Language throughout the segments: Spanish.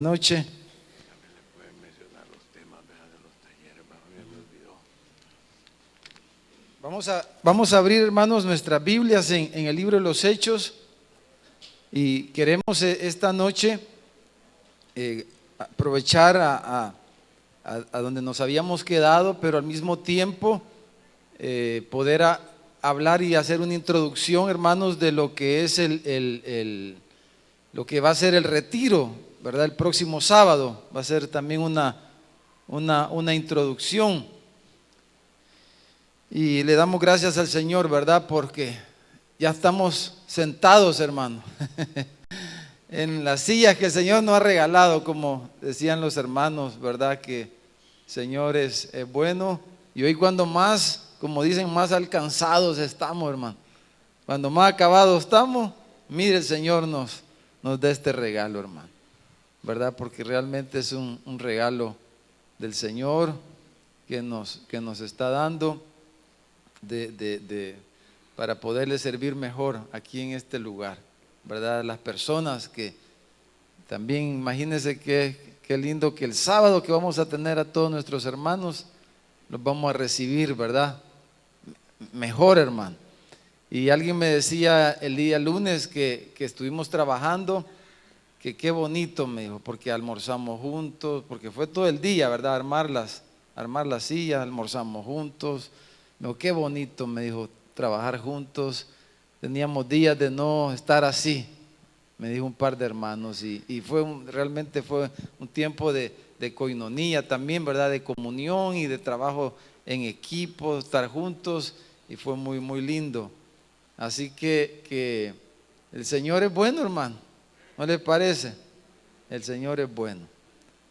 Noche. Vamos a abrir, hermanos, nuestras Biblias en el libro de los Hechos y queremos esta noche aprovechar a donde nos habíamos quedado, pero al mismo tiempo poder hablar y hacer una introducción, hermanos, de lo que es lo que va a ser el retiro, ¿verdad? El próximo sábado va a ser también una introducción. Y le damos gracias al Señor, ¿verdad? Porque ya estamos sentados, hermano, en las sillas que el Señor nos ha regalado, como decían los hermanos, ¿verdad? Que el Señor es bueno. Y hoy cuando más, como dicen, más alcanzados estamos, hermano. Cuando más acabados estamos, mire, el Señor nos da este regalo, hermano, ¿verdad? Porque realmente es un regalo del Señor que nos está dando para poderle servir mejor aquí en este lugar, ¿verdad? Las personas que también, imagínense qué lindo que el sábado que vamos a tener a todos nuestros hermanos, los vamos a recibir, ¿verdad? Mejor, hermano. Y alguien me decía el día lunes que estuvimos trabajando, que qué bonito, me dijo, porque almorzamos juntos, porque fue todo el día, ¿verdad? Armar las sillas, almorzamos juntos. Me dijo, qué bonito, me dijo, trabajar juntos. Teníamos días de no estar así, me dijo un par de hermanos, y realmente fue un tiempo de coinonía también, ¿verdad? De comunión y de trabajo en equipo, estar juntos, y fue muy, muy lindo. Así que el Señor es bueno, hermano, ¿no le parece? El Señor es bueno,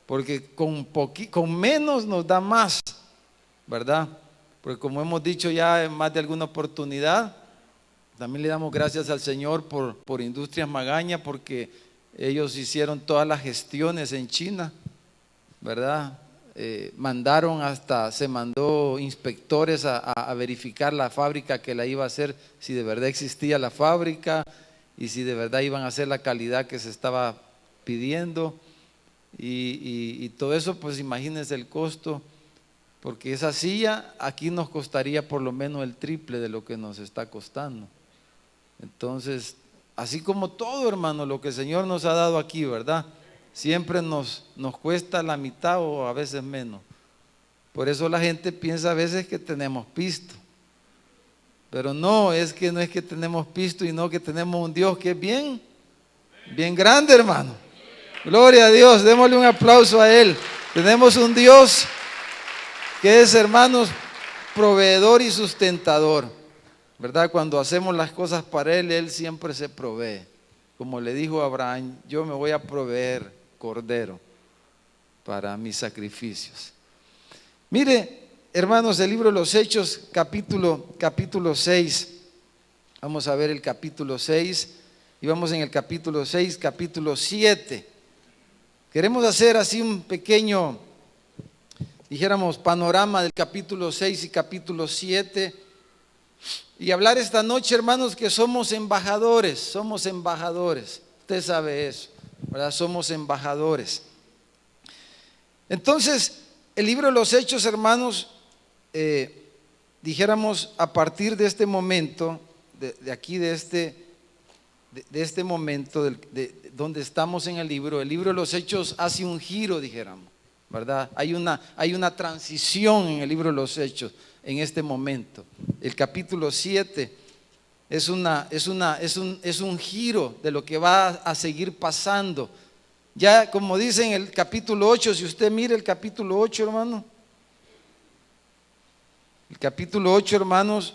porque con menos nos da más, ¿verdad? Porque como hemos dicho ya en más de alguna oportunidad, también le damos gracias al Señor por Industrias Magaña, porque ellos hicieron todas las gestiones en China, ¿verdad? Se mandó inspectores a verificar la fábrica que la iba a hacer, si de verdad existía la fábrica y si de verdad iban a hacer la calidad que se estaba pidiendo, y todo eso, pues imagínense el costo, porque esa silla aquí nos costaría por lo menos el triple de lo que nos está costando. Entonces, así como todo, hermano, lo que el Señor nos ha dado aquí, ¿verdad? Siempre nos cuesta la mitad o a veces menos. Por eso la gente piensa a veces que tenemos pisto, pero no es que tenemos pisto, y no que tenemos un Dios que es bien grande, hermano. Gloria a Dios, démosle un aplauso a Él. Tenemos un Dios que es, hermanos, proveedor y sustentador, ¿verdad? Cuando hacemos las cosas para Él, Él siempre se provee. Como le dijo a Abraham, yo me voy a proveer cordero para mis sacrificios. Mire, hermanos, el libro de los Hechos, capítulo 6. Vamos a ver el capítulo 6 y vamos en el capítulo 6, capítulo 7. Queremos hacer así un pequeño, dijéramos, panorama del capítulo 6 y capítulo 7 y hablar esta noche, hermanos, que somos embajadores. Usted sabe eso, ¿verdad? Somos embajadores. Entonces, el libro de los Hechos, hermanos, dijéramos, a partir de este momento, de aquí, de este momento donde estamos en el libro de los Hechos hace un giro, dijéramos, ¿verdad? Hay una transición en el libro de los Hechos en este momento. El capítulo 7 es un giro de lo que va a seguir pasando. Ya como dice en el capítulo 8, si usted mira el capítulo 8, hermano, el capítulo 8, hermanos,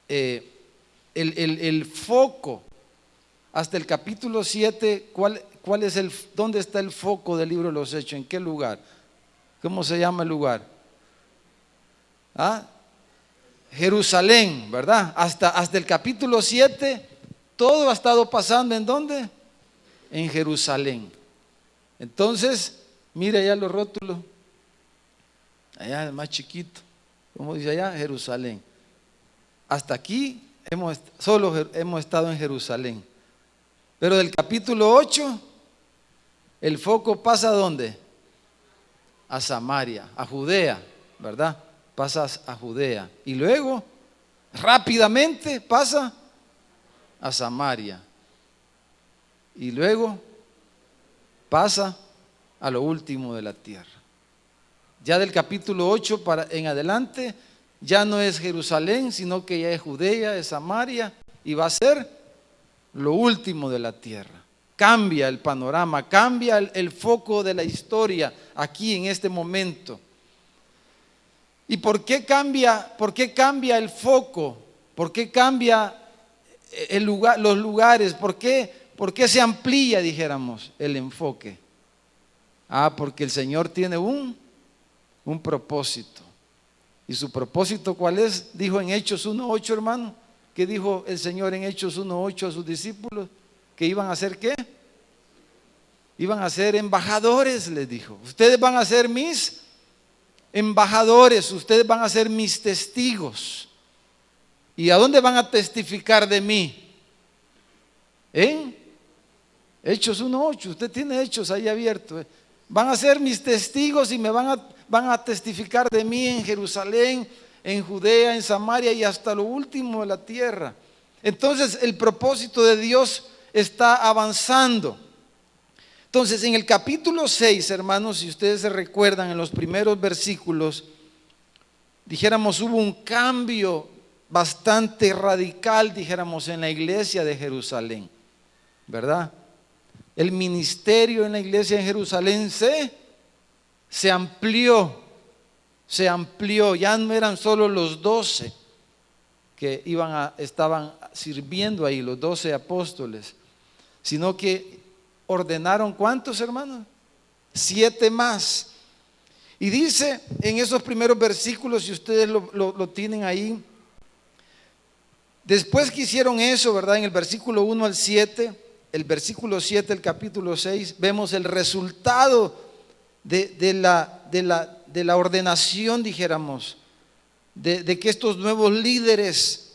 el foco hasta el capítulo 7, ¿dónde está el foco del libro de los Hechos? ¿En qué lugar? ¿Cómo se llama el lugar? Jerusalén, ¿verdad? Hasta el capítulo 7, todo ha estado pasando ¿en dónde? En Jerusalén. Entonces, mire allá los rótulos, allá el más chiquito, ¿cómo dice allá? Jerusalén. Hasta aquí solo hemos estado en Jerusalén. Pero del capítulo 8 el foco pasa ¿a dónde? A Samaria, a Judea, ¿verdad? Pasa a Judea. Y luego, rápidamente pasa a Samaria. Y luego pasa a lo último de la tierra. Ya del capítulo 8 en adelante, ya no es Jerusalén, sino que ya es Judea, es Samaria, y va a ser lo último de la tierra. Cambia el panorama, cambia el foco de la historia aquí en este momento. ¿Y por qué cambia el foco? ¿Por qué cambia el lugar, los lugares? ¿Por qué se amplía, dijéramos, el enfoque? Porque el Señor tiene un propósito. ¿Y su propósito cuál es? Dijo en Hechos 1:8, hermano. ¿Qué dijo el Señor en Hechos 1:8 a sus discípulos? ¿Que iban a ser qué? Iban a ser embajadores, les dijo. Ustedes van a ser mis embajadores, ustedes van a ser mis testigos. ¿Y a dónde van a testificar de mí? En Hechos 1:8, usted tiene Hechos ahí abierto. Van a ser mis testigos y me van a testificar de mí en Jerusalén, en Judea, en Samaria y hasta lo último de la tierra. Entonces el propósito de Dios está avanzando. Entonces en el capítulo 6, hermanos, si ustedes se recuerdan, en los primeros versículos, dijéramos, hubo un cambio bastante radical, dijéramos, en la iglesia de Jerusalén, ¿verdad? El ministerio en la iglesia de Jerusalén se amplió, ya no eran solo los 12 que estaban sirviendo ahí, los 12 apóstoles, sino que ordenaron, ¿cuántos, hermanos? 7 más. Y dice en esos primeros versículos, si ustedes lo tienen ahí, después que hicieron eso, ¿verdad? En el versículo 1 al 7, el versículo 7 del capítulo 6, vemos el resultado de la ordenación, dijéramos, de que estos nuevos líderes,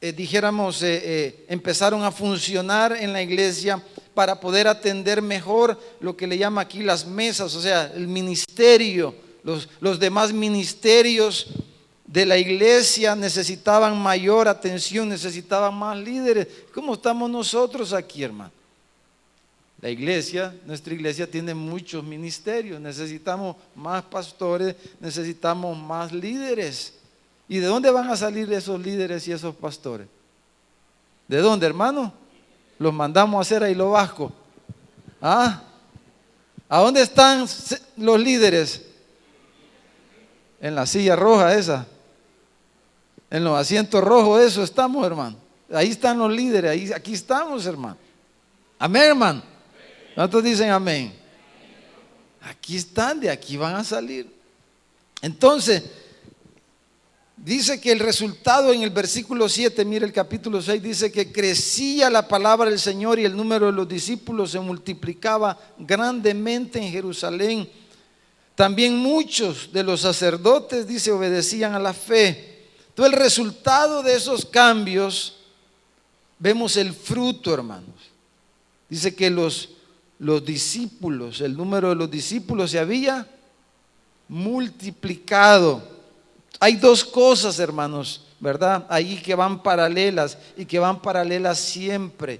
dijéramos, empezaron a funcionar en la iglesia para poder atender mejor lo que le llama aquí las mesas, o sea, el ministerio, los demás ministerios de la iglesia necesitaban mayor atención, necesitaban más líderes. ¿Cómo estamos nosotros aquí, hermano? La iglesia, nuestra iglesia tiene muchos ministerios, necesitamos más pastores, necesitamos más líderes. ¿Y de dónde van a salir esos líderes y esos pastores? ¿De dónde, hermano? Los mandamos a hacer ahí lo vasco. ¿A dónde están los líderes? En la silla roja esa, en los asientos rojos, eso estamos, hermano. Ahí están los líderes, aquí estamos, hermano. Amén, hermano. ¿Cuántos dicen amén? Aquí están, de aquí van a salir. Entonces, dice que el resultado en el versículo 7, mire el capítulo 6, dice que crecía la palabra del Señor y el número de los discípulos se multiplicaba grandemente en Jerusalén. También muchos de los sacerdotes, dice, obedecían a la fe. Entonces el resultado de esos cambios, vemos el fruto, hermanos. Dice que los discípulos, el número de los discípulos se había multiplicado. Hay dos cosas, hermanos, ¿verdad? Ahí que van paralelas y que van paralelas siempre.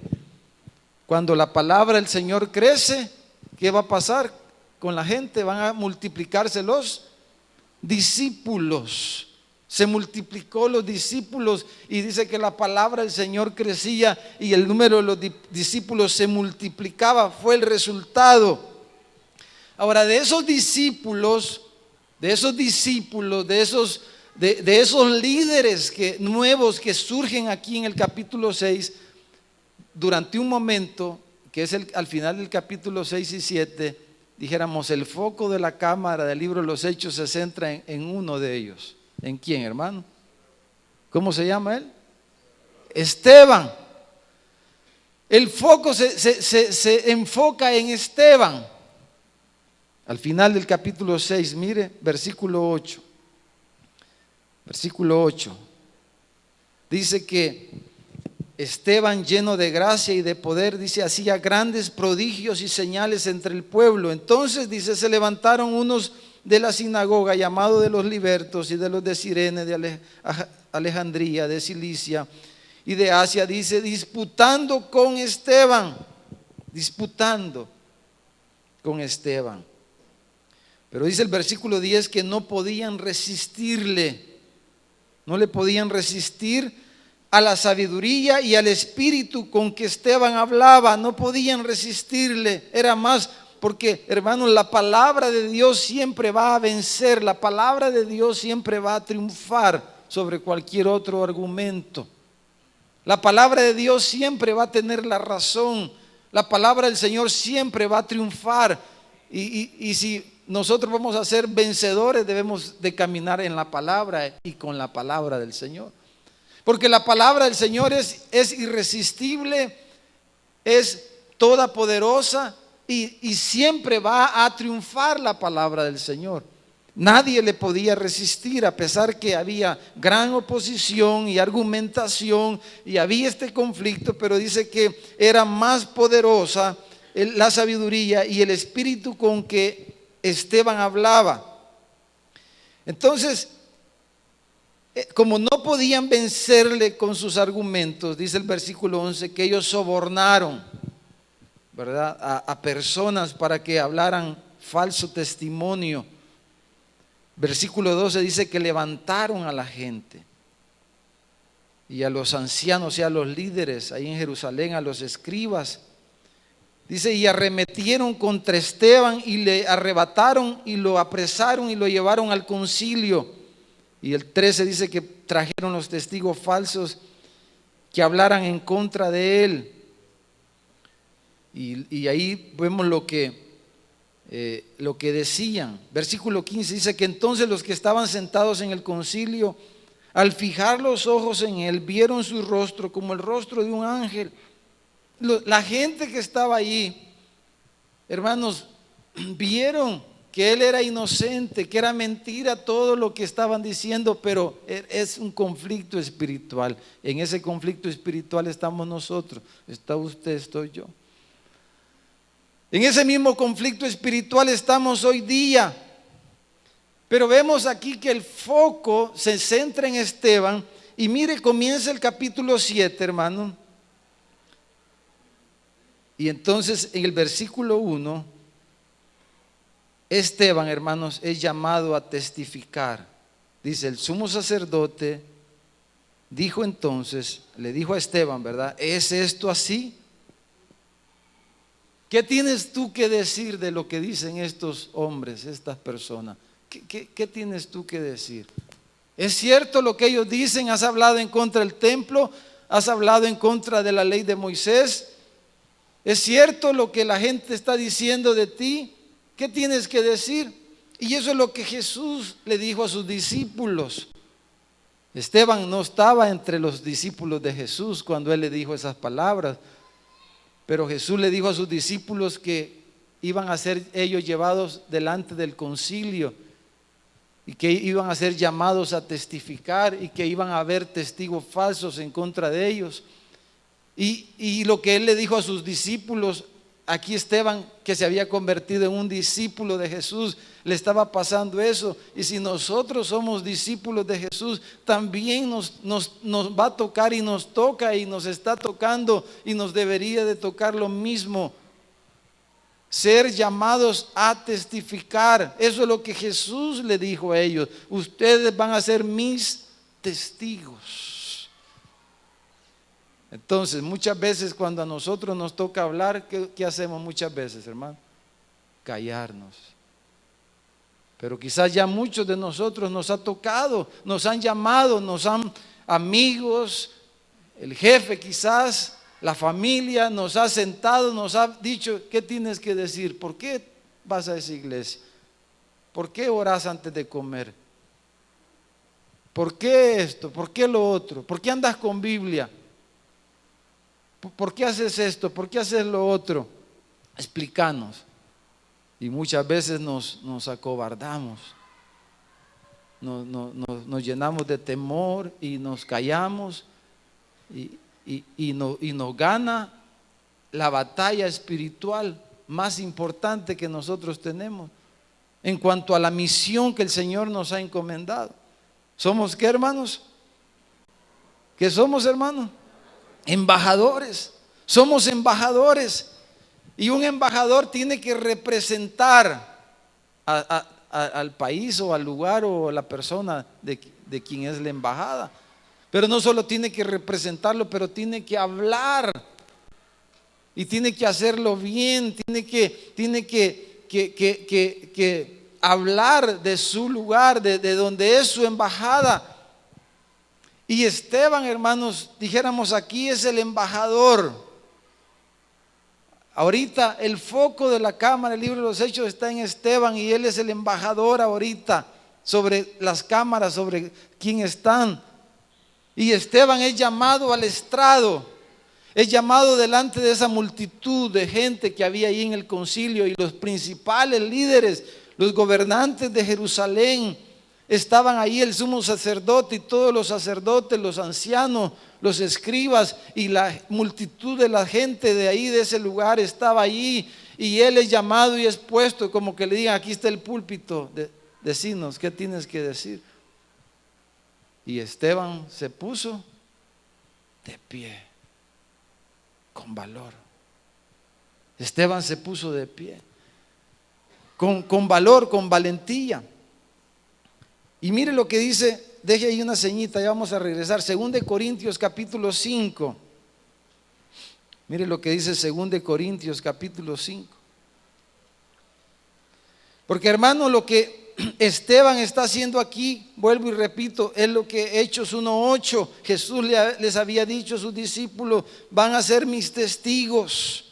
Cuando la palabra del Señor crece, ¿qué va a pasar con la gente? Van a multiplicarse los discípulos. Se multiplicó los discípulos y dice que la palabra del Señor crecía y el número de los discípulos se multiplicaba. Fue el resultado. Ahora, de esos discípulos, de esos líderes nuevos que surgen aquí en el capítulo 6, durante un momento, que es al final del capítulo 6 y 7, dijéramos, el foco de la cámara del libro de los Hechos se centra en uno de ellos. ¿En quién, hermano? ¿Cómo se llama él? Esteban. El foco se enfoca en Esteban. Al final del capítulo 6, mire, versículo 8. Versículo 8. Dice que Esteban, lleno de gracia y de poder, dice, hacía grandes prodigios y señales entre el pueblo. Entonces, dice, se levantaron unos de la sinagoga, llamados de los libertos y de los de Cirene, de Alejandría, de Cilicia y de Asia, dice, disputando con Esteban. Pero dice el versículo 10 que no podían resistirle, no le podían resistir a la sabiduría y al espíritu con que Esteban hablaba. No podían resistirle. Era más, porque hermanos, la palabra de Dios siempre va a vencer, la palabra de Dios siempre va a triunfar sobre cualquier otro argumento. La palabra de Dios siempre va a tener la razón. La palabra del Señor siempre va a triunfar. Y si nosotros vamos a ser vencedores, debemos de caminar en la palabra y con la palabra del Señor. Porque la palabra del Señor es irresistible, es todopoderosa y siempre va a triunfar la palabra del Señor. Nadie le podía resistir, a pesar que había gran oposición y argumentación y había este conflicto, pero dice que era más poderosa la sabiduría y el espíritu con que Esteban hablaba. Entonces, como no podían vencerle con sus argumentos, dice el versículo 11, que ellos sobornaron, ¿verdad?, a personas para que hablaran falso testimonio. Versículo 12 dice que levantaron a la gente y a los ancianos y a los líderes ahí en Jerusalén, a los escribas. Dice, y arremetieron contra Esteban y le arrebataron y lo apresaron y lo llevaron al concilio. Y el 13 dice que trajeron los testigos falsos que hablaran en contra de él. Y ahí vemos lo que decían. Versículo 15 dice que entonces los que estaban sentados en el concilio, al fijar los ojos en él, vieron su rostro como el rostro de un ángel. La gente que estaba allí, hermanos, vieron que él era inocente, que era mentira todo lo que estaban diciendo, pero es un conflicto espiritual. En ese conflicto espiritual estamos nosotros, está usted, estoy yo. En ese mismo conflicto espiritual estamos hoy día. Pero vemos aquí que el foco se centra en Esteban. Y mire, comienza el capítulo 7, hermano. Y entonces en el versículo 1, Esteban, hermanos, es llamado a testificar. Dice, el sumo sacerdote dijo entonces, le dijo a Esteban, ¿verdad? ¿Es esto así? ¿Qué tienes tú que decir de lo que dicen estos hombres, estas personas? ¿Qué tienes tú que decir? ¿Es cierto lo que ellos dicen? ¿Has hablado en contra del templo? ¿Has hablado en contra de la ley de Moisés? ¿Es cierto lo que la gente está diciendo de ti? ¿Qué tienes que decir? Y eso es lo que Jesús le dijo a sus discípulos. Esteban no estaba entre los discípulos de Jesús cuando él le dijo esas palabras. Pero Jesús le dijo a sus discípulos que iban a ser ellos llevados delante del concilio y que iban a ser llamados a testificar y que iban a haber testigos falsos en contra de ellos. Y lo que él le dijo a sus discípulos, aquí Esteban, que se había convertido en un discípulo de Jesús, le estaba pasando eso. Y si nosotros somos discípulos de Jesús, también nos va a tocar y nos toca y nos está tocando y nos debería de tocar lo mismo. Ser llamados a testificar. Eso es lo que Jesús le dijo a ellos. Ustedes van a ser mis testigos. Entonces, muchas veces cuando a nosotros nos toca hablar, ¿qué hacemos muchas veces, hermano? Callarnos. Pero quizás ya muchos de nosotros nos ha tocado, nos han llamado, nos han amigos, el jefe quizás, la familia nos ha sentado, nos ha dicho, ¿qué tienes que decir? ¿Por qué vas a esa iglesia? ¿Por qué oras antes de comer? ¿Por qué esto? ¿Por qué lo otro? ¿Por qué andas con Biblia? ¿Por qué haces esto? ¿Por qué haces lo otro? Explícanos. Y muchas veces nos acobardamos, nos llenamos de temor y nos callamos. y nos gana la batalla espiritual más importante que nosotros tenemos en cuanto a la misión que el Señor nos ha encomendado. ¿Somos qué, hermanos? ¿Qué somos, hermanos? Embajadores. Somos embajadores. Y un embajador tiene que representar al país o al lugar o a la persona de quien es la embajada. Pero no solo tiene que representarlo, pero tiene que hablar. Y tiene que hacerlo bien. Tiene que hablar de su lugar, de donde es su embajada. Y Esteban, hermanos, dijéramos aquí es el embajador. Ahorita el foco de la cámara, el libro de los Hechos está en Esteban y él es el embajador ahorita sobre las cámaras, sobre quién están. Y Esteban es llamado al estrado, es llamado delante de esa multitud de gente que había ahí en el concilio, y los principales líderes, los gobernantes de Jerusalén, estaban ahí, el sumo sacerdote y todos los sacerdotes, los ancianos, los escribas y la multitud de la gente de ahí, de ese lugar, estaba allí. Y él es llamado y es puesto, como que le digan: aquí está el púlpito, decinos, ¿qué tienes que decir? Y Esteban se puso de pie, con valor. Esteban se puso de pie, con valor, con valentía. Y mire lo que dice, deje ahí una ceñita, ya vamos a regresar. 2 Corintios capítulo 5. Mire lo que dice 2 Corintios capítulo 5. Porque, hermano, lo que Esteban está haciendo aquí, vuelvo y repito, es lo que Hechos 1:8, Jesús les había dicho a sus discípulos: van a ser mis testigos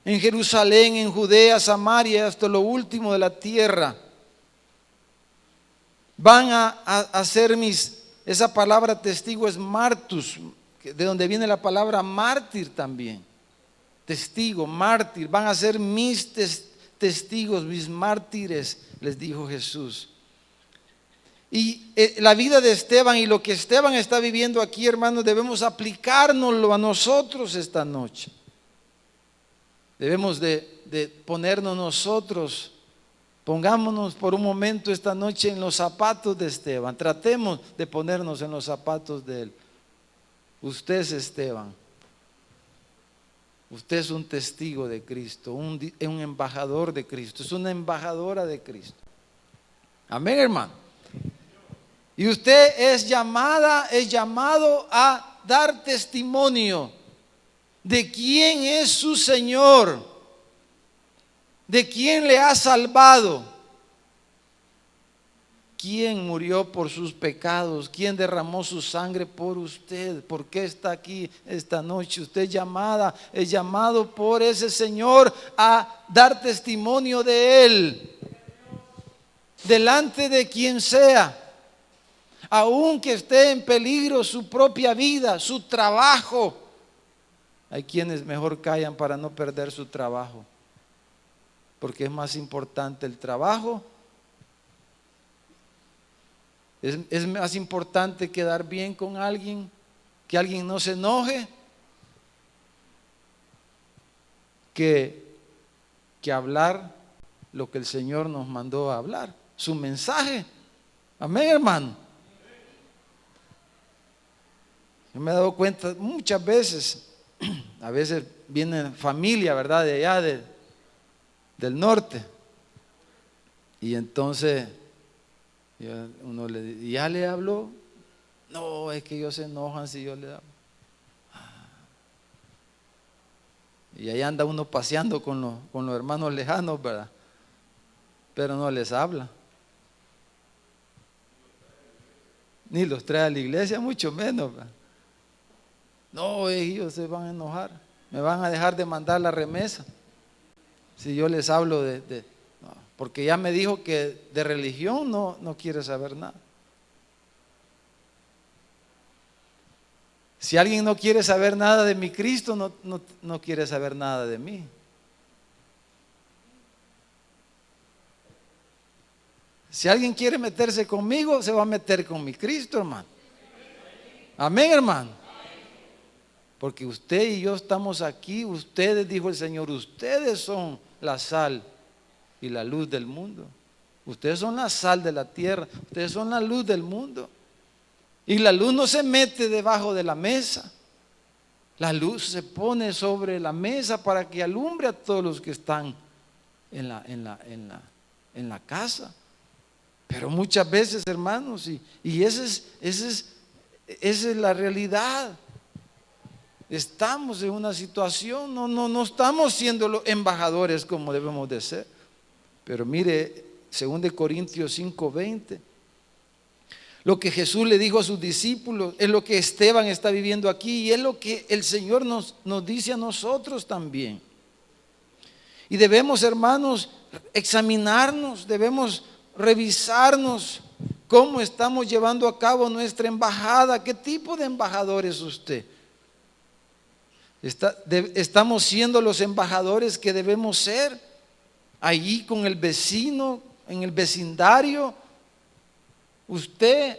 en Jerusalén, en Judea, Samaria, hasta lo último de la tierra. Van a ser esa palabra testigo es martus, de donde viene la palabra mártir también. Testigo, mártir, van a ser mis testigos, mis mártires, les dijo Jesús. Y la vida de Esteban y lo que Esteban está viviendo aquí, hermanos, debemos aplicárnoslo a nosotros esta noche. Debemos de ponernos nosotros. Pongámonos por un momento esta noche en los zapatos de Esteban. Tratemos de ponernos en los zapatos de él. Usted es Esteban. Usted es un testigo de Cristo, un embajador de Cristo, es una embajadora de Cristo. Amén, hermano. Y usted es llamado a dar testimonio de quién es su Señor, de quién le ha salvado, quién murió por sus pecados, quién derramó su sangre por usted. ¿Por qué está aquí esta noche? Usted es llamado por ese Señor a dar testimonio de Él delante de quien sea, aunque esté en peligro su propia vida, su trabajo. Hay quienes mejor callan para no perder su trabajo, porque es más importante el trabajo. Es más importante quedar bien con alguien, que alguien no se enoje, que hablar lo que el Señor nos mandó a hablar, su mensaje. Amén, hermano. Yo me he dado cuenta muchas veces, a veces viene familia, ¿verdad?, de allá del norte, y entonces uno le dice: ¿ya le habló? No, es que ellos se enojan si yo le hablo. Y ahí anda uno paseando con los hermanos lejanos, ¿verdad? Pero no les habla, ni los trae a la iglesia, mucho menos, ¿verdad? No, ellos se van a enojar, me van a dejar de mandar la remesa si yo les hablo no, porque ya me dijo que de religión no quiere saber nada. Si alguien no quiere saber nada de mi Cristo, no quiere saber nada de mí. Si alguien quiere meterse conmigo, se va a meter con mi Cristo, hermano. Amén, hermano. Porque usted y yo estamos aquí, ustedes, dijo el Señor, ustedes son la sal y la luz del mundo. Ustedes son la sal de la tierra, ustedes son la luz del mundo. Y la luz no se mete debajo de la mesa. La luz se pone sobre la mesa para que alumbre a todos los que están en la casa. Pero muchas veces, hermanos, y esa es la realidad. Estamos en una situación, no estamos siendo los embajadores como debemos de ser. Pero mire, 2 Corintios 5:20, lo que Jesús le dijo a sus discípulos es lo que Esteban está viviendo aquí y es lo que el Señor nos dice a nosotros también. Y debemos, hermanos, examinarnos, debemos revisarnos cómo estamos llevando a cabo nuestra embajada. ¿Qué tipo de embajador es usted? ¿Estamos siendo los embajadores que debemos ser? Allí con el vecino, en el vecindario. Usted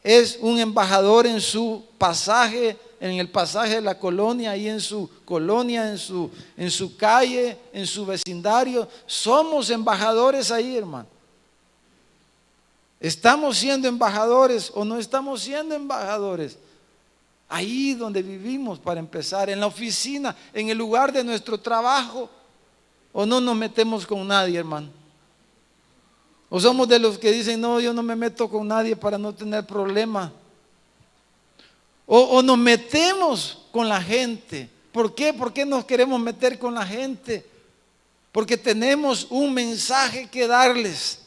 es un embajador en su pasaje, en el pasaje de la colonia, ahí en su colonia, en su calle, en su vecindario. Somos embajadores ahí, hermano. ¿Estamos siendo embajadores o no estamos siendo embajadores? Ahí donde vivimos, para empezar, en la oficina, en el lugar de nuestro trabajo. ¿O no nos metemos con nadie, hermano? ¿O somos de los que dicen, no, yo no me meto con nadie para no tener problema? ¿O nos metemos con la gente? ¿Por qué? ¿Por qué nos queremos meter con la gente? Porque tenemos un mensaje que darles.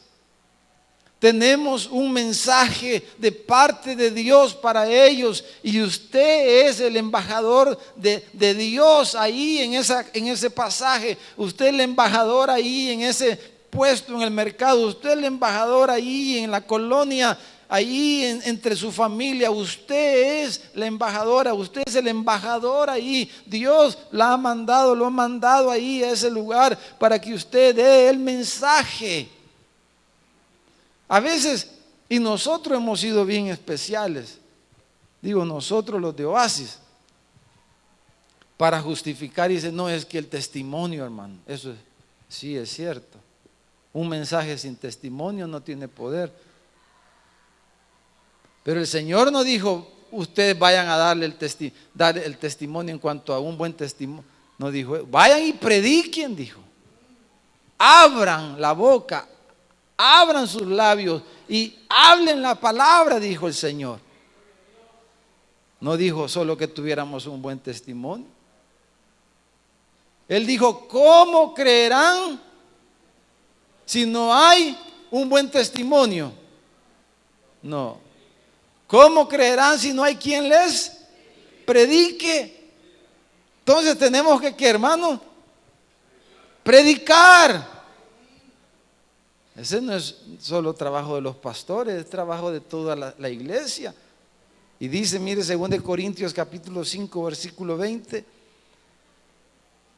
Tenemos un mensaje de parte de Dios para ellos y usted es el embajador de Dios ahí en ese pasaje. Usted es el embajador ahí en ese puesto en el mercado. Usted es el embajador ahí en la colonia, ahí entre su familia. Usted es la embajadora, usted es el embajador ahí. Dios lo ha mandado ahí a ese lugar para que usted dé el mensaje. A veces, y nosotros hemos sido bien especiales, digo nosotros los de Oasis, para justificar y decir, no, es que el testimonio, hermano, eso sí es cierto. Un mensaje sin testimonio no tiene poder. Pero el Señor no dijo, ustedes vayan a dar el testimonio en cuanto a un buen testimonio. No dijo, vayan y prediquen, dijo. Abran la boca, abran sus labios y hablen la palabra, dijo el Señor. No dijo solo que tuviéramos un buen testimonio. Él dijo, ¿cómo creerán si no hay un buen testimonio? No. ¿Cómo creerán si no hay quien les predique? Entonces tenemos que, ¿qué, hermano? Predicar. Ese no es solo trabajo de los pastores, es trabajo de toda la iglesia. Y dice, mire, 2 Corintios capítulo 5, versículo 20.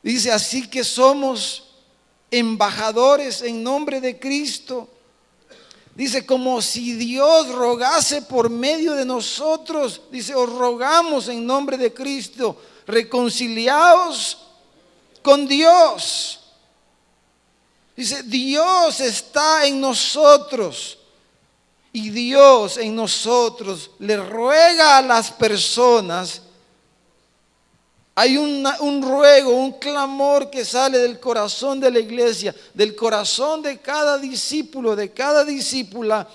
Dice, así que somos embajadores en nombre de Cristo. Dice, como si Dios rogase por medio de nosotros. Dice, os rogamos en nombre de Cristo, reconciliaos con Dios. Dice, Dios está en nosotros y Dios en nosotros le ruega a las personas. Hay un ruego, un clamor que sale del corazón de la iglesia, del corazón de cada discípulo, de cada discípula,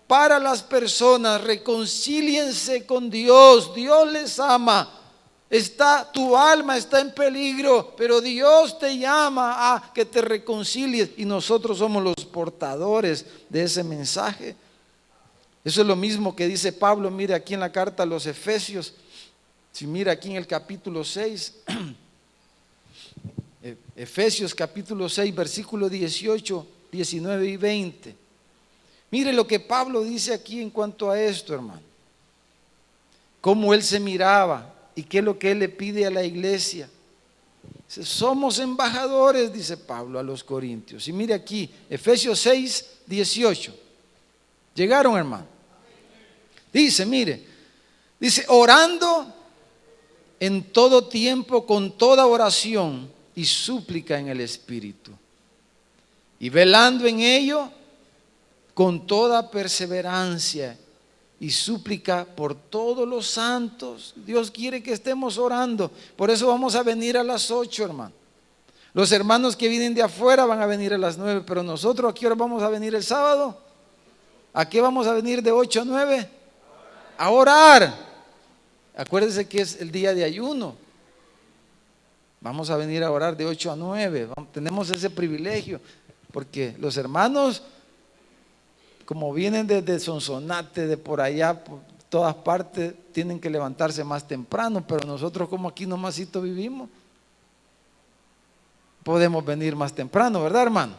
para las personas. Reconcíliense con Dios, Dios les ama. Tu alma está en peligro, pero Dios te llama a que te reconcilies y nosotros somos los portadores de ese mensaje. Eso es lo mismo que dice Pablo, mire aquí en la carta a los Efesios. Si mira aquí en el capítulo 6, Efesios capítulo 6, versículo 18, 19 y 20. Mire lo que Pablo dice aquí en cuanto a esto, hermano. Cómo él se miraba. ¿Y qué es lo que él le pide a la iglesia? Dice, somos embajadores, dice Pablo a los Corintios. Y mire aquí, Efesios 6, 18. ¿Llegaron, hermano? Dice, mire, dice, orando en todo tiempo con toda oración y súplica en el Espíritu, y velando en ello con toda perseverancia y súplica por todos los santos. Dios quiere que estemos orando. Por eso vamos a venir a las 8, hermano. Los hermanos que vienen de afuera van a venir a las 9, pero nosotros, ¿a qué hora vamos a venir el sábado? ¿A qué vamos a venir de 8 a 9? A orar. Acuérdense que es el día de ayuno. Vamos a venir a orar de 8 a 9. Tenemos ese privilegio, porque los hermanos, como vienen desde Sonsonate, de por allá, por todas partes, tienen que levantarse más temprano, pero nosotros, como aquí nomasito vivimos, podemos venir más temprano, ¿verdad, hermano?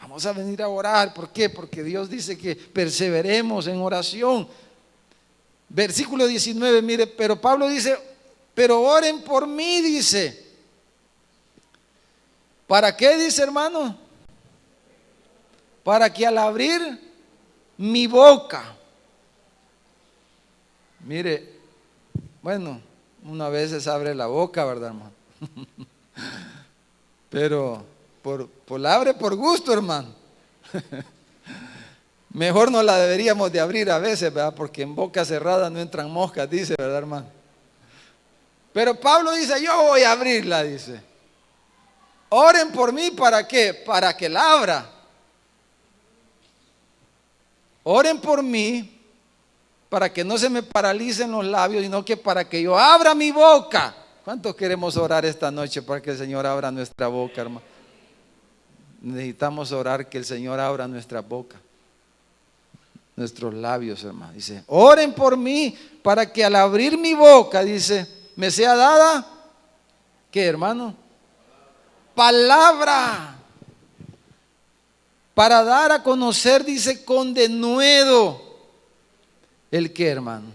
Vamos a venir a orar. ¿Por qué? Porque Dios dice que perseveremos en oración. Versículo 19, mire, pero Pablo dice, pero oren por mí, dice. ¿Para qué, dice, hermano? Para que al abrir mi boca, mire, bueno, una vez se abre la boca, ¿verdad, hermano? Pero la abre por gusto, hermano. Mejor no la deberíamos de abrir a veces, ¿verdad? Porque en boca cerrada no entran moscas, dice, ¿verdad, hermano? Pero Pablo dice, yo voy a abrirla, dice. Oren por mí, ¿para qué? Para que la abra. Oren por mí para que no se me paralicen los labios, sino que para que yo abra mi boca. ¿Cuántos queremos orar esta noche para que el Señor abra nuestra boca, hermano? Necesitamos orar que el Señor abra nuestra boca, nuestros labios, hermano. Dice, oren por mí para que al abrir mi boca, dice, me sea dada, ¿qué, hermano? Palabra. Para dar a conocer, dice, con denuedo. ¿El qué, hermano?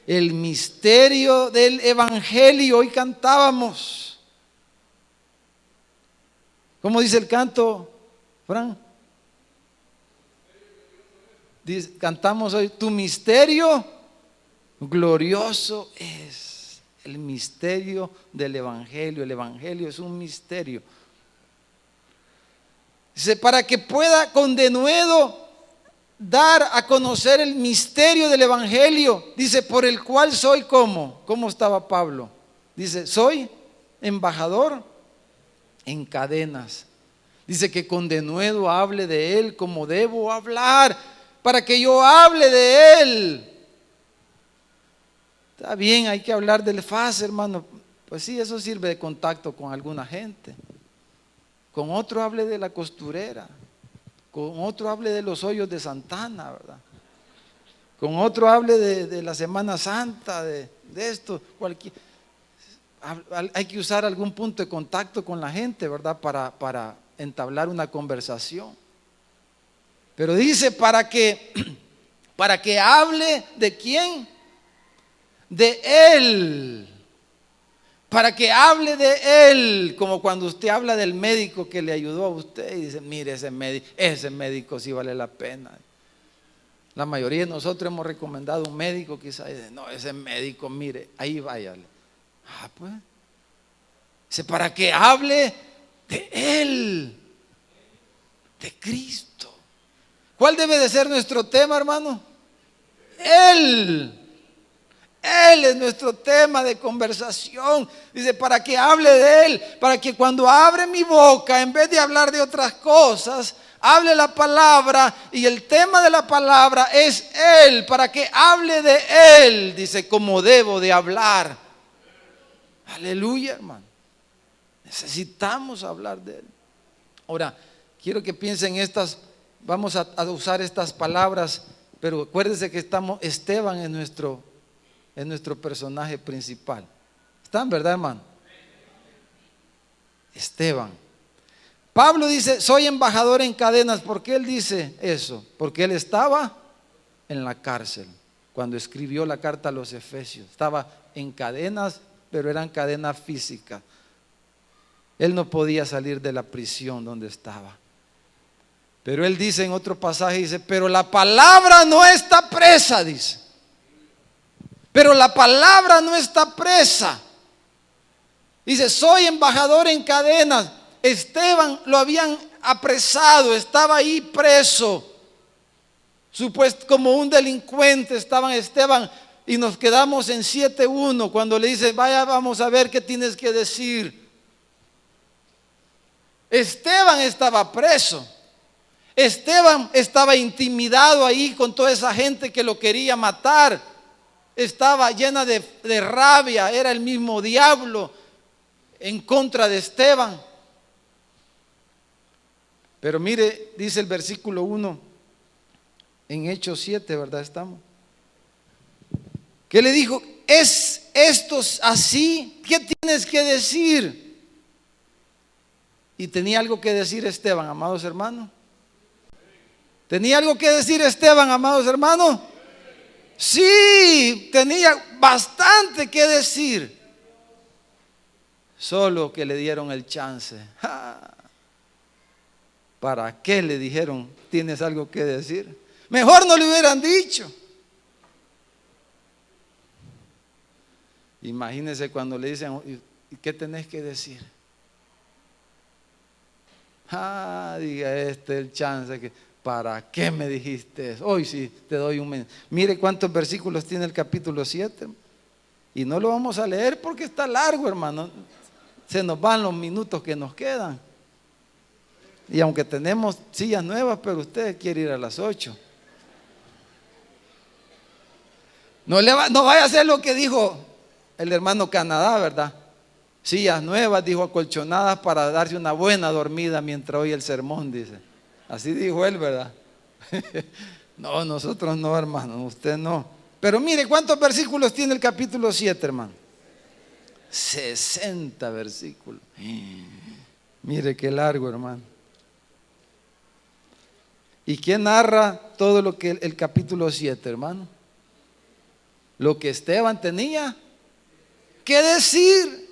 El misterio del Evangelio. Hoy cantábamos. ¿Cómo dice el canto, Fran? Cantamos hoy, tu misterio glorioso es. El misterio del Evangelio. El Evangelio es un misterio. Dice, para que pueda con denuedo dar a conocer el misterio del Evangelio. Dice, por el cual soy como. ¿Cómo estaba Pablo? Dice, soy embajador en cadenas. Dice que con denuedo hable de él como debo hablar, para que yo hable de él. Está bien, hay que hablar del FAS, hermano. Pues sí, eso sirve de contacto con alguna gente. Con otro hable de la costurera. Con otro hable de los hoyos de Santana, ¿verdad? Con otro hable de la Semana Santa, de esto, cualquier. Hay que usar algún punto de contacto con la gente, ¿verdad? Para entablar una conversación. Pero dice para que hable de quién, de él, para que hable de él, como cuando usted habla del médico que le ayudó a usted y dice, mire, ese médico sí vale la pena. La mayoría de nosotros hemos recomendado un médico, quizás, y dice, no, ese médico, mire, ahí váyale. Pues, dice, para que hable de él, de Cristo. ¿Cuál debe de ser nuestro tema, hermano? Él es nuestro tema de conversación. Dice, para que hable de él, para que cuando abre mi boca, en vez de hablar de otras cosas, hable la palabra, y el tema de la palabra es él, para que hable de él, dice, como debo de hablar. Aleluya, hermano. Necesitamos hablar de él. Ahora, quiero que piensen vamos a usar estas palabras, pero acuérdense que Esteban es nuestro personaje principal. ¿Están, verdad, hermano? Esteban. Pablo dice, soy embajador en cadenas. ¿Por qué él dice eso? Porque él estaba en la cárcel cuando escribió la carta a los Efesios. Estaba en cadenas, pero eran cadenas físicas. Él no podía salir de la prisión donde estaba. Pero él dice en otro pasaje, dice, pero la palabra no está presa, dice. Pero la palabra no está presa. Dice, soy embajador en cadenas. Esteban lo habían apresado, estaba ahí preso, supuesto como un delincuente estaba Esteban. Y nos quedamos en 7:1 cuando le dice, vaya, vamos a ver qué tienes que decir. Esteban estaba preso. Esteban estaba intimidado ahí con toda esa gente que lo quería matar. Estaba llena de rabia, era el mismo diablo en contra de Esteban. Pero mire, dice el versículo 1 en Hechos 7, ¿verdad? Estamos. ¿Qué le dijo? ¿Es esto así? ¿Qué tienes que decir? Y tenía algo que decir Esteban, amados hermanos. ¿Tenía algo que decir Esteban, amados hermanos? Sí, tenía bastante que decir. Solo que le dieron el chance. ¿Para qué le dijeron, tienes algo que decir? Mejor no le hubieran dicho. Imagínense cuando le dicen, ¿y qué tenés que decir? Diga el chance que, ¿para qué me dijiste eso? Hoy sí te doy un mensaje. Mire cuántos versículos tiene el capítulo 7. Y no lo vamos a leer porque está largo, hermano. Se nos van los minutos que nos quedan. Y aunque tenemos sillas nuevas, pero usted quiere ir a las 8. No vaya a hacer lo que dijo el hermano Canadá, ¿verdad? Sillas nuevas, dijo, acolchonadas para darse una buena dormida mientras oye el sermón, dice. Así dijo él, ¿verdad? No, nosotros no, hermano, usted no. Pero mire, ¿cuántos versículos tiene el capítulo 7, hermano? 60 versículos. Mire qué largo, hermano. ¿Y quién narra todo lo que el capítulo 7, hermano? Lo que Esteban tenía que decir.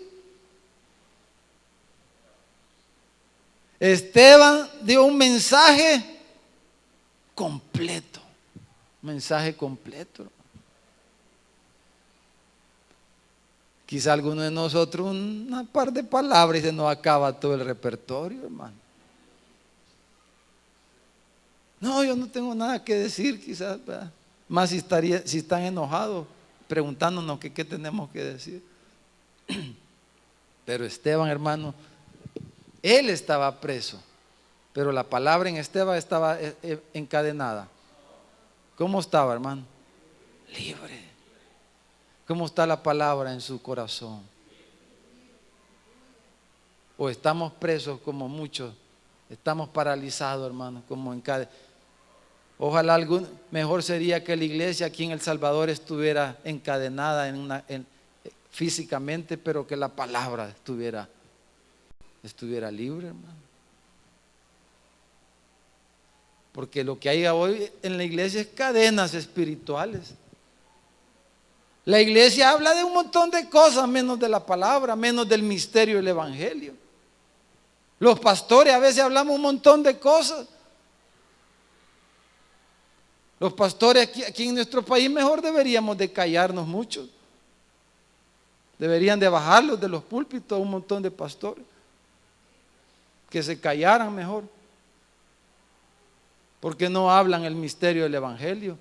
Esteban dio un mensaje completo. Mensaje completo. Quizá alguno de nosotros una par de palabras y se nos acaba todo el repertorio, hermano. No, yo no tengo nada que decir, quizás, ¿verdad? Más si están enojados, preguntándonos qué tenemos que decir. Pero Esteban, hermano, él estaba preso, pero la palabra en Esteban estaba encadenada. ¿Cómo estaba, hermano? Libre. ¿Cómo está la palabra en su corazón? ¿O estamos presos como muchos? Estamos paralizados, hermano, como encadenados. Ojalá mejor sería que la iglesia aquí en El Salvador estuviera encadenada físicamente, pero que la palabra estuviera libre, hermano. Porque lo que hay hoy en la iglesia es cadenas espirituales. La iglesia habla de un montón de cosas, menos de la palabra, menos del misterio del evangelio. Los pastores a veces hablamos un montón de cosas. Los pastores aquí en nuestro país mejor deberíamos de callarnos mucho. Deberían de bajarlos de los púlpitos un montón de pastores. Que se callaran mejor. Porque no hablan el misterio del evangelio.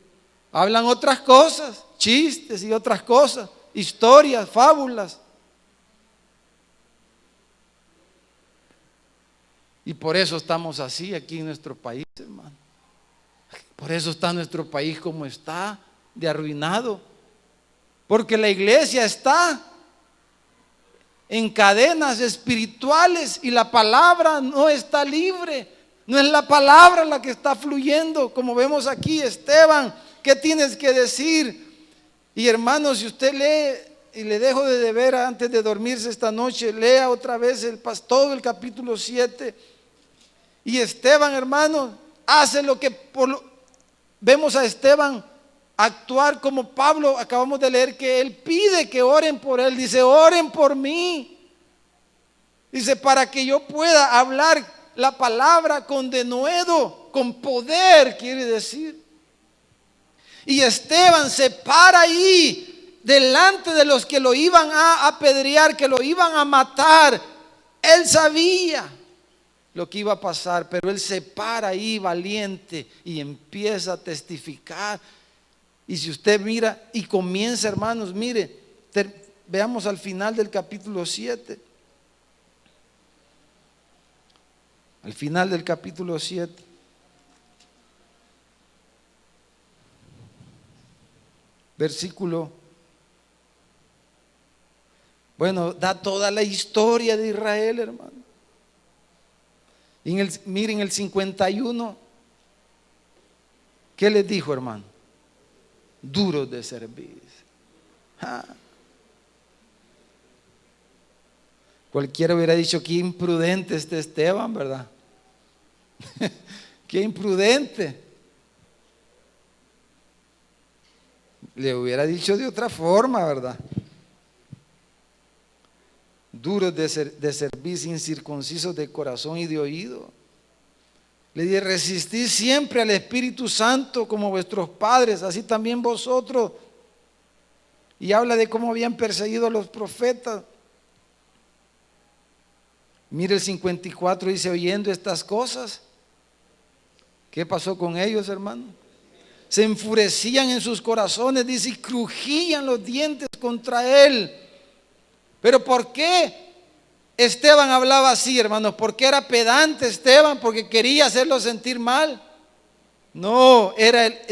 Hablan otras cosas, chistes y otras cosas, historias, fábulas. Y por eso estamos así aquí en nuestro país, hermano. Por eso está nuestro país como está, de arruinado. Porque la iglesia está en cadenas espirituales y la palabra no está libre. No es la palabra la que está fluyendo, como vemos aquí. Esteban, ¿qué tienes que decir? Y hermano, si usted lee, y le dejo de deber antes de dormirse esta noche, lea otra vez todo el capítulo 7. Y Esteban, hermano, hace lo que vemos a Esteban actuar como Pablo, acabamos de leer que él pide que oren por él. Dice, oren por mí. Dice, para que yo pueda hablar la palabra con denuedo, con poder, quiere decir. Y Esteban se para ahí delante de los que lo iban a apedrear, que lo iban a matar. Él sabía lo que iba a pasar, pero él se para ahí valiente y empieza a testificar. Y si usted mira y comienza, hermanos, mire, veamos al final del capítulo 7. Al final del capítulo 7. Versículo. Bueno, da toda la historia de Israel, hermano. Miren el 51. ¿Qué les dijo, hermano? Duros de servir. Cualquiera hubiera dicho: qué imprudente este Esteban, ¿verdad? Qué imprudente. Le hubiera dicho de otra forma, ¿verdad? Duros de servir, incircuncisos de corazón y de oído. Le dije: resistid siempre al Espíritu Santo como vuestros padres, así también vosotros. Y habla de cómo habían perseguido a los profetas. Mire el 54, dice: oyendo estas cosas, ¿qué pasó con ellos, hermano? Se enfurecían en sus corazones, dice, y crujían los dientes contra él. ¿Pero por qué Esteban hablaba así, hermanos? ¿Por qué era pedante Esteban? ¿Porque quería hacerlo sentir mal? No,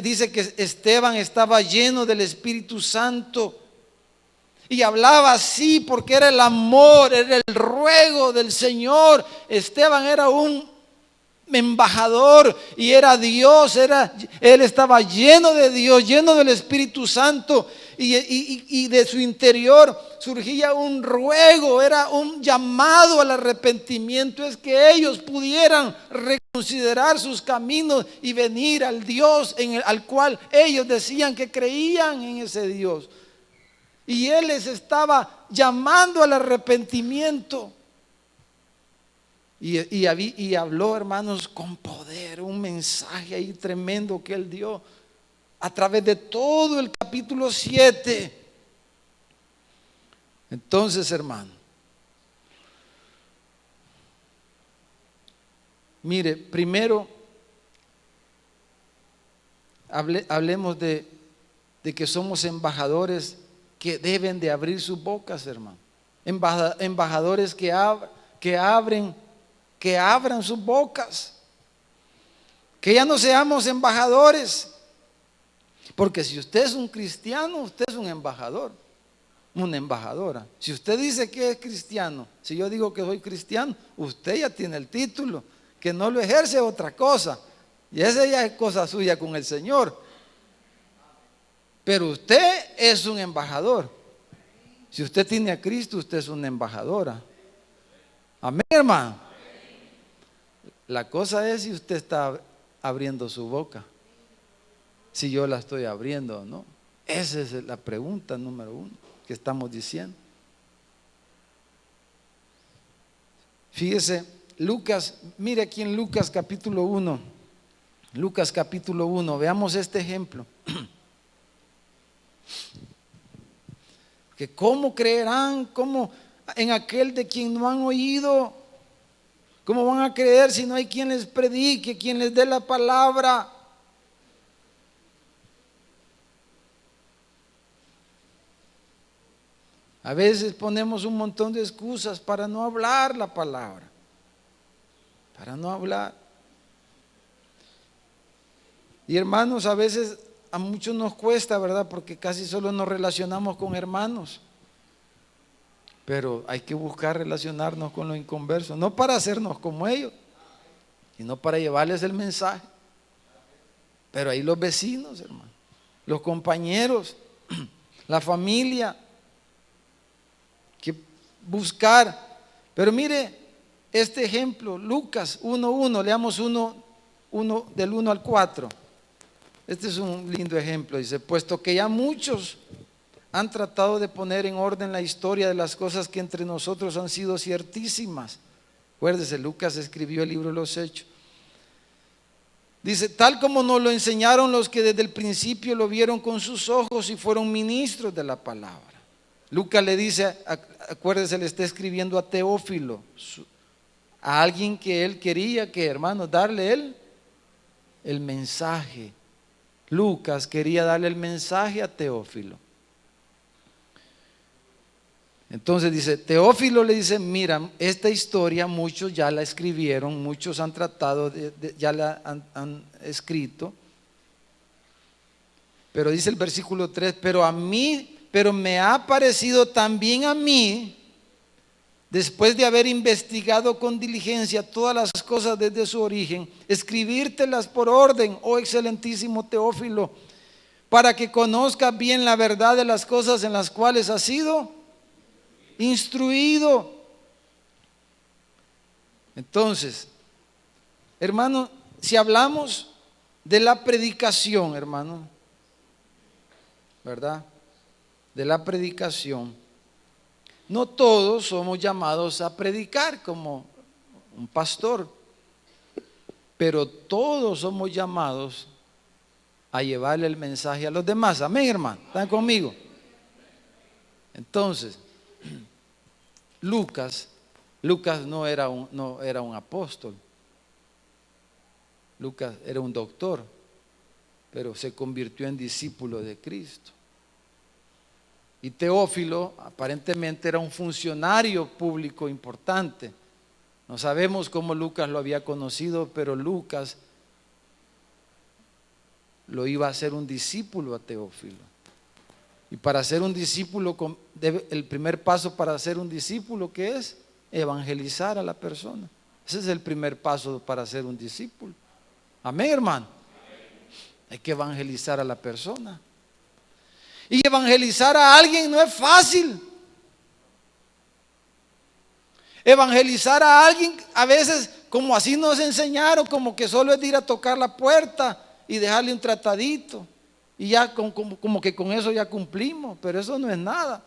dice que Esteban estaba lleno del Espíritu Santo y hablaba así porque era el amor, era el ruego del Señor. Esteban era un embajador y era Dios, él estaba lleno de Dios, lleno del Espíritu Santo, y de su interior surgía un ruego, era un llamado al arrepentimiento. Es que ellos pudieran reconsiderar sus caminos y venir al Dios al cual ellos decían que creían en ese Dios. Y él les estaba llamando al arrepentimiento. Y habló, hermanos, con poder, un mensaje ahí tremendo que él dio a través de todo el capítulo 7. Entonces, hermano, mire, primero hablemos de que somos embajadores que deben de abrir sus bocas, hermano. Embajadores que abran sus bocas. Que ya no seamos embajadores. Porque si usted es un cristiano, usted es un embajador, una embajadora. Si usted dice que es cristiano, si yo digo que soy cristiano, usted ya tiene el título. Que no lo ejerce otra cosa, y esa ya es cosa suya con el Señor. Pero usted es un embajador. Si usted tiene a Cristo, usted es una embajadora. Amén, hermano. La cosa es si usted está abriendo su boca, si yo la estoy abriendo o no. Esa es la pregunta número 1 que estamos diciendo. Fíjese, Lucas, mire aquí en Lucas capítulo 1. Lucas capítulo 1, veamos este ejemplo. Que cómo creerán, cómo en aquel de quien no han oído. ¿Cómo van a creer si no hay quien les predique, quien les dé la palabra? A veces ponemos un montón de excusas para no hablar la palabra, para no hablar. Y hermanos, a veces a muchos nos cuesta, ¿verdad? Porque casi solo nos relacionamos con hermanos. Pero hay que buscar relacionarnos con los inconversos, no para hacernos como ellos, sino para llevarles el mensaje. Pero ahí los vecinos, hermano, los compañeros, la familia, que buscar. Pero mire este ejemplo, Lucas 1:1, leamos del 1 al 4. Este es un lindo ejemplo. Dice: puesto que ya muchos han tratado de poner en orden la historia de las cosas que entre nosotros han sido ciertísimas. Acuérdese, Lucas escribió el libro de los Hechos. Dice, tal como nos lo enseñaron los que desde el principio lo vieron con sus ojos y fueron ministros de la palabra. Lucas le dice, acuérdese, le está escribiendo a Teófilo, a alguien que él quería que, hermanos, darle el mensaje. Lucas quería darle el mensaje a Teófilo. Entonces dice, Teófilo le dice, mira, esta historia muchos ya la escribieron, muchos han tratado, ya la han escrito. Pero dice el versículo 3, pero me ha parecido también a mí, después de haber investigado con diligencia todas las cosas desde su origen, escribírtelas por orden, oh excelentísimo Teófilo, para que conozcas bien la verdad de las cosas en las cuales has sido instruido. Entonces, hermano, si hablamos de la predicación, hermano, ¿verdad? De la predicación, no todos somos llamados a predicar como un pastor, pero todos somos llamados a llevarle el mensaje a los demás. Amén, hermano, ¿están conmigo? Entonces, Lucas no era un apóstol. Lucas era un doctor, pero se convirtió en discípulo de Cristo. Y Teófilo aparentemente era un funcionario público importante. No sabemos cómo Lucas lo había conocido, pero Lucas lo iba a hacer un discípulo a Teófilo. Y para ser un discípulo, el primer paso para ser un discípulo, ¿qué es? Evangelizar a la persona. Ese es el primer paso para ser un discípulo. Amén, hermano. Hay que evangelizar a la persona. Y evangelizar a alguien no es fácil. Evangelizar a alguien a veces, como así nos enseñaron, como que solo es ir a tocar la puerta y dejarle un tratadito. Y ya como que con eso ya cumplimos, pero eso no es nada.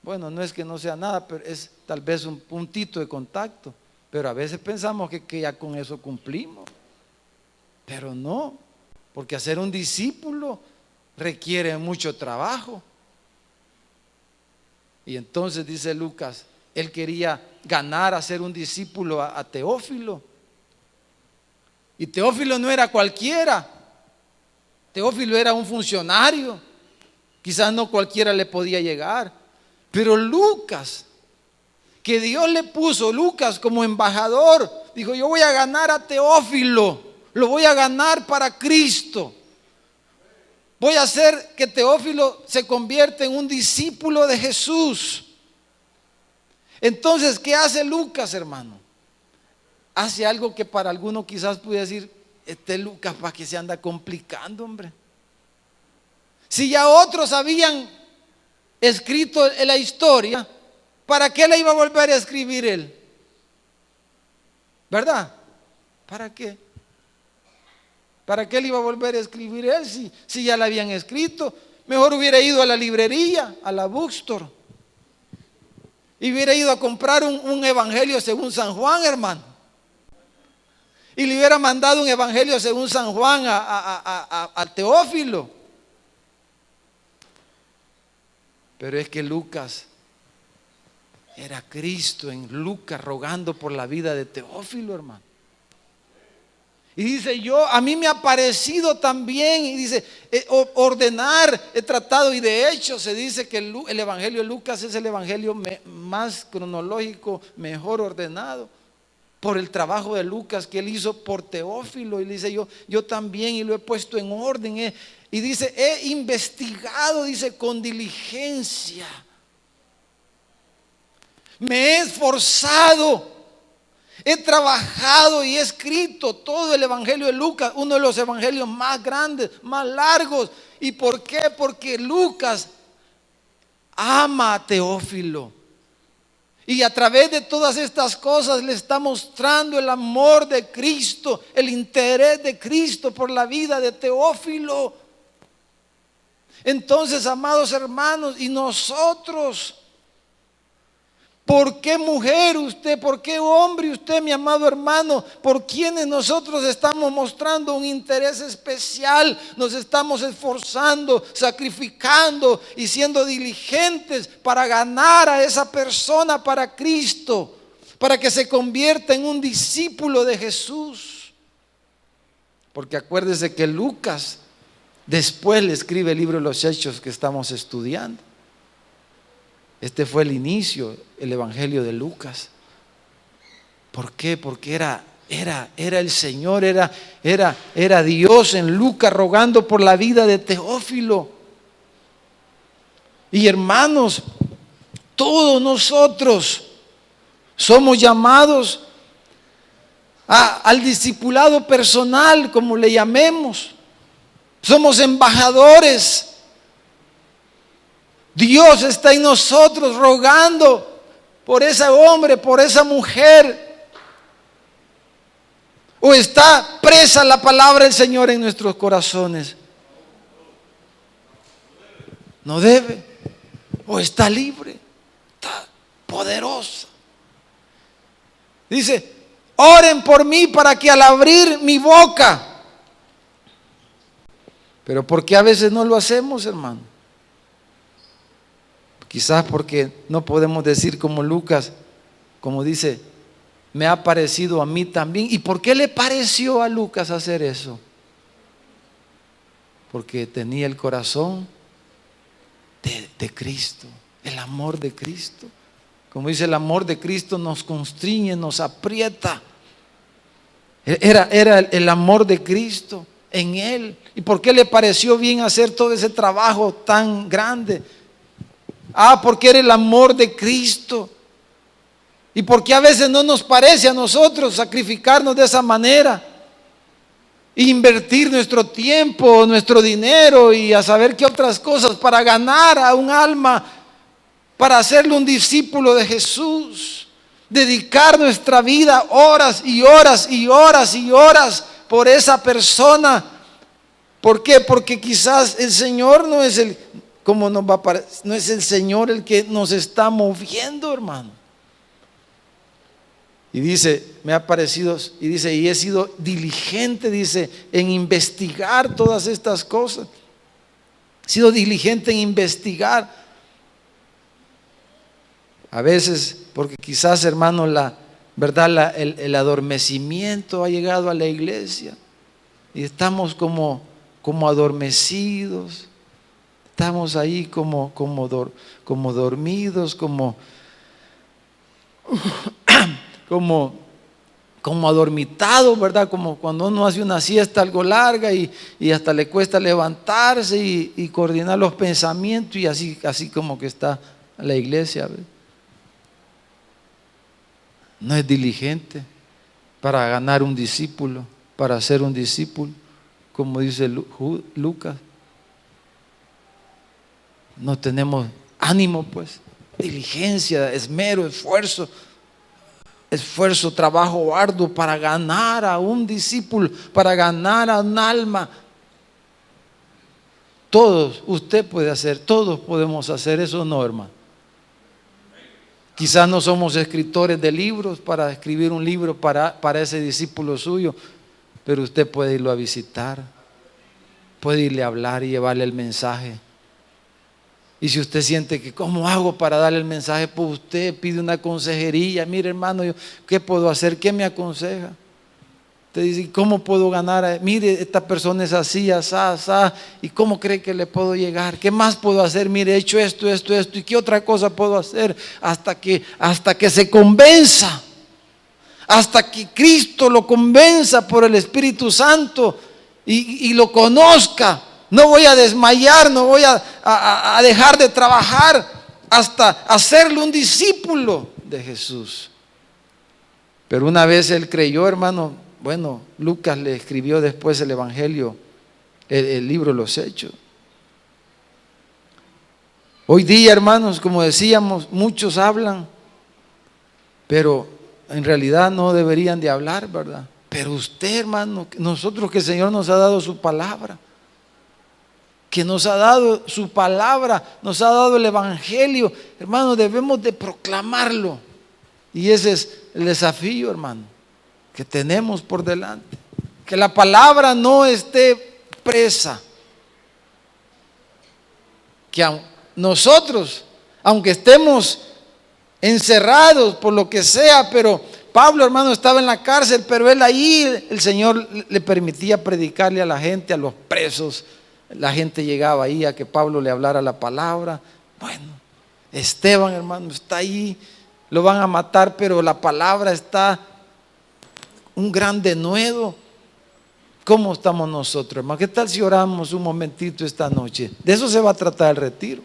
Bueno, no es que no sea nada, pero es tal vez un puntito de contacto. Pero a veces pensamos que ya con eso cumplimos. Pero no, porque hacer un discípulo requiere mucho trabajo. Y entonces dice Lucas, él quería ganar a ser un discípulo a Teófilo. Y Teófilo no era cualquiera. Teófilo era un funcionario, quizás no cualquiera le podía llegar, pero Lucas, que Dios le puso, Lucas como embajador, dijo, yo voy a ganar a Teófilo, lo voy a ganar para Cristo, voy a hacer que Teófilo se convierta en un discípulo de Jesús. Entonces, ¿qué hace Lucas, hermano? Hace algo que para algunos quizás pudiera decir, Lucas, ¿para qué se anda complicando, hombre? Si ya otros habían escrito en la historia, ¿para qué la iba a volver a escribir él? ¿Verdad? ¿Para qué? ¿Para qué le iba a volver a escribir él si ya la habían escrito? Mejor hubiera ido a la librería, a la bookstore, y hubiera ido a comprar un evangelio según San Juan, hermano. Y le hubiera mandado un evangelio según San Juan a Teófilo. Pero es que Lucas era Cristo en Lucas rogando por la vida de Teófilo, hermano. Y dice, a mí me ha parecido también, y dice, ordenar, he tratado, y de hecho se dice que el evangelio de Lucas es el evangelio más cronológico, mejor ordenado, por el trabajo de Lucas que él hizo por Teófilo. Y dice, yo también, y lo he puesto en orden, y dice, he investigado, dice, con diligencia, me he esforzado, he trabajado y he escrito todo el evangelio de Lucas, uno de los evangelios más grandes, más largos. ¿Y por qué? Porque Lucas ama a Teófilo. Y a través de todas estas cosas le está mostrando el amor de Cristo, el interés de Cristo por la vida de Teófilo. Entonces, amados hermanos, y nosotros ¿Por qué mujer usted? ¿Por qué hombre usted, mi amado hermano? ¿Por quienes nosotros estamos mostrando un interés especial? Nos estamos esforzando, sacrificando y siendo diligentes para ganar a esa persona para Cristo, para que se convierta en un discípulo de Jesús. Porque acuérdese que Lucas después le escribe el libro de los Hechos que estamos estudiando. Este fue el inicio, el Evangelio de Lucas. ¿Por qué? Porque era el Señor, era Dios en Lucas rogando por la vida de Teófilo. Y hermanos, todos nosotros somos llamados al discipulado personal, como le llamemos. Somos embajadores. Dios está en nosotros rogando por ese hombre, por esa mujer. ¿O está presa la palabra del Señor en nuestros corazones? No debe. ¿O está libre? Está poderosa. Dice, oren por mí para que al abrir mi boca. Pero ¿por qué a veces no lo hacemos, hermano? Quizás porque no podemos decir como Lucas, como dice, me ha parecido a mí también. ¿Y por qué le pareció a Lucas hacer eso? Porque tenía el corazón de Cristo, el amor de Cristo. Como dice, el amor de Cristo nos constriñe, nos aprieta. Era el amor de Cristo en él. ¿Y por qué le pareció bien hacer todo ese trabajo tan grande? Porque era el amor de Cristo. Y porque a veces no nos parece a nosotros sacrificarnos de esa manera, invertir nuestro tiempo, nuestro dinero y a saber qué otras cosas para ganar a un alma, para hacerle un discípulo de Jesús, dedicar nuestra vida horas y horas y horas y horas por esa persona. ¿Por qué? Porque quizás el Señor no es el, como nos va a parecer, no es el Señor el que nos está moviendo, hermano. Y dice, me ha parecido, y dice, y he sido diligente, dice, en investigar todas estas cosas. He sido diligente en investigar. A veces, porque quizás, hermano, el adormecimiento ha llegado a la iglesia y estamos como adormecidos, estamos ahí como dormidos, como adormitados, ¿verdad? Como cuando uno hace una siesta algo larga y hasta le cuesta levantarse y coordinar los pensamientos, y así como que está la iglesia, ¿verdad? No es diligente para ganar un discípulo, para ser un discípulo, como dice Lucas. No tenemos ánimo, pues, diligencia, esmero, esfuerzo, trabajo arduo para ganar a un discípulo, para ganar a un alma. Todos, usted puede hacer, todos podemos hacer eso, ¿no, hermano? Quizás no somos escritores de libros para escribir un libro para ese discípulo suyo, pero usted puede irlo a visitar, puede irle a hablar y llevarle el mensaje. Y si usted siente que ¿cómo hago para darle el mensaje? Pues usted pide una consejería. Mire, hermano, ¿qué puedo hacer? ¿Qué me aconseja? Usted dice, ¿cómo puedo ganar? Mire, esta persona es así, asá. ¿Y cómo cree que le puedo llegar? ¿Qué más puedo hacer? Mire, he hecho esto. ¿Y qué otra cosa puedo hacer? Hasta que se convenza. Hasta que Cristo lo convenza por el Espíritu Santo y lo conozca. No voy a desmayar, no voy a dejar de trabajar hasta hacerle un discípulo de Jesús. Pero una vez él creyó, hermano, bueno, Lucas le escribió después el Evangelio, el libro de los Hechos. Hoy día, hermanos, como decíamos, muchos hablan, pero en realidad no deberían de hablar, ¿verdad? Pero usted, hermano, nosotros que el Señor nos ha dado su palabra, que nos ha dado su palabra, nos ha dado el evangelio. Hermano, debemos de proclamarlo. Y ese es el desafío, hermano, que tenemos por delante. Que la palabra no esté presa. Que nosotros, aunque estemos encerrados por lo que sea, pero Pablo, hermano, estaba en la cárcel, pero él ahí, el Señor le permitía predicarle a la gente, a los presos. La gente llegaba ahí a que Pablo le hablara la palabra. Bueno, Esteban, hermano, está ahí, lo van a matar, pero la palabra está un gran denuedo. ¿Cómo estamos nosotros, hermano? ¿Qué tal si oramos un momentito esta noche? De eso se va a tratar el retiro.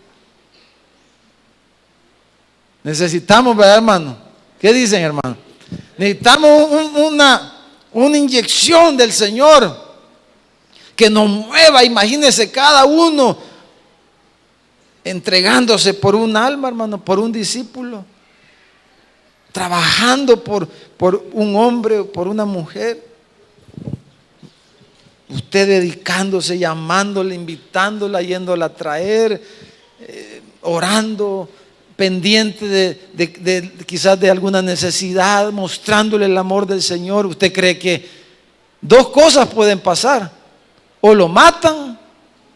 Necesitamos, ¿verdad, hermano? ¿Qué dicen, hermano? Necesitamos una inyección del Señor que nos mueva. Imagínense cada uno entregándose por un alma, hermano, por un discípulo, trabajando por un hombre o por una mujer. Usted dedicándose, llamándole, invitándola, yéndola a traer, orando, pendiente de quizás de alguna necesidad, mostrándole el amor del Señor. ¿Usted cree que dos cosas pueden pasar? O lo matan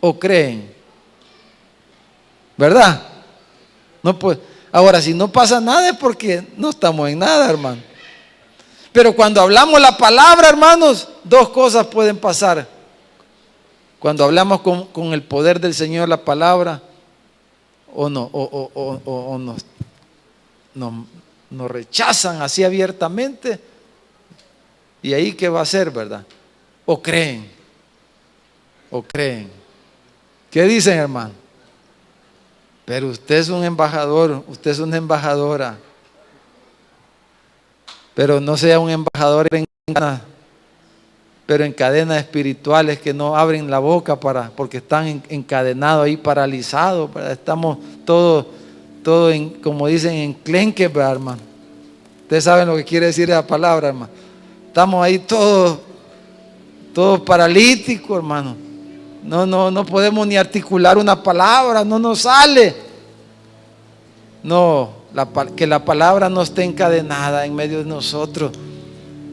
o creen, ¿verdad? No puede. Ahora, si no pasa nada es porque no estamos en nada, hermano. Pero cuando hablamos la palabra, hermanos, dos cosas pueden pasar. Cuando hablamos con el poder del Señor la palabra, o no, o nos rechazan así abiertamente. Y ahí qué va a ser, ¿verdad? O creen. ¿Qué dicen, hermano? Pero usted es un embajador, usted es una embajadora. Pero no sea un embajador en cadenas espirituales que no abren la boca porque están encadenados ahí, paralizados, ¿verdad? Estamos todos como dicen, enclenques, ¿verdad, hermano? Ustedes saben lo que quiere decir esa palabra, hermano. Estamos ahí todos paralíticos, hermano. No podemos ni articular una palabra, no nos sale. No, que la palabra no esté encadenada en medio de nosotros,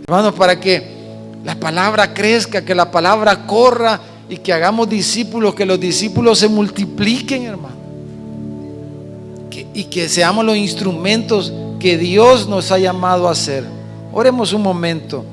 hermanos, para que la palabra crezca, que la palabra corra y que hagamos discípulos, que los discípulos se multipliquen, hermano, y que seamos los instrumentos que Dios nos ha llamado a ser. Oremos un momento.